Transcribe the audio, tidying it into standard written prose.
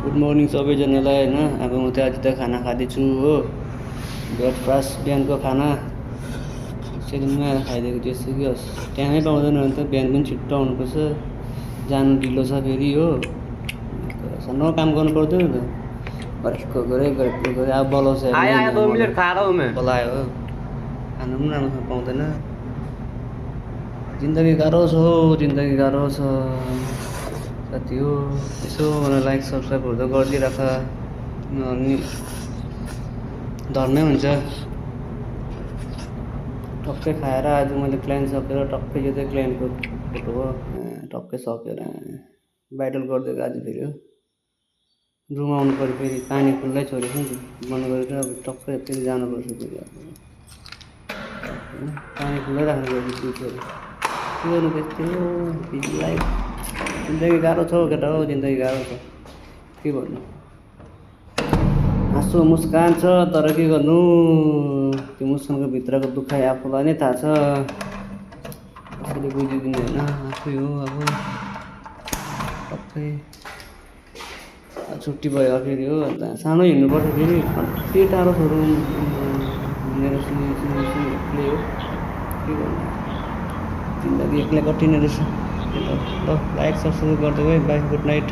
Good morning सबैजनालाई होइन। अब म चाहिँ आज त खाना खाँदैछु हो। ब्रेकफास्ट बिहानको खाना सेकेन्डमा आएर खाइदिएको त्यस्तो कि होस्। टाइमै पाउँदैन भने त बिहान पनि छिट्टो आउनुपर्छ, जानु ढिलो छ फेरि हो। न काम गर्नु पर्दैन त, गरेको गरे अब बोलाउँछ आया 2 मिनट खा रहा हूँ मैं। बोलायो हो, खानु पनि राम्रोसँग पाउँदैन। जिन्दगी गाह्रो छ हो, जिन्दगी गाह्रो छ साथी हो। यसो मलाई लाइक सब्सक्राइबहरू त गरिदिइराख, अनि धर्मै हुन्छ। टक्कै खाएर आज मैले क्लाइन्ट सकेर टक्कै यो चाहिँ क्लाइन्टको फोटो हो, टक्कै सकेर भाइरल गरिदिएको आज फेरि हो। रुम आउनु पऱ्यो फेरि, पानी खुल्लै छोडेको नि बन्द गरेर अब टक्कै फेरि जानुपर्छ फेरि। अब पानी खुल्लै राख्नु पऱ्यो फ्युचर के गर्नु त्यस्तै हो बिजी लाइफ। जिन्दगी गाह्रो छ केटा हो, जिन्दगी गाह्रो छ के गर्नु। हाँसो मुस्कान छ तर के गर्नु, त्यो मुस्कानको भित्रको दुखाइ आफूलाई नै थाहा छ। कसैले बुझिदिने होइन, आफै हो अब। टक्कै छुट्टी भयो फेरि हो, अन्त सानो हिँड्नुपर्छ फेरि, कति टाढो छ रुम मेरो एक्लै हो के गर्नु। जिन्दगी एक्लै कठिन रहेछ। ल लाइक सब्सक्राइब गरिदेऊ है, बाई, गुड नाइट।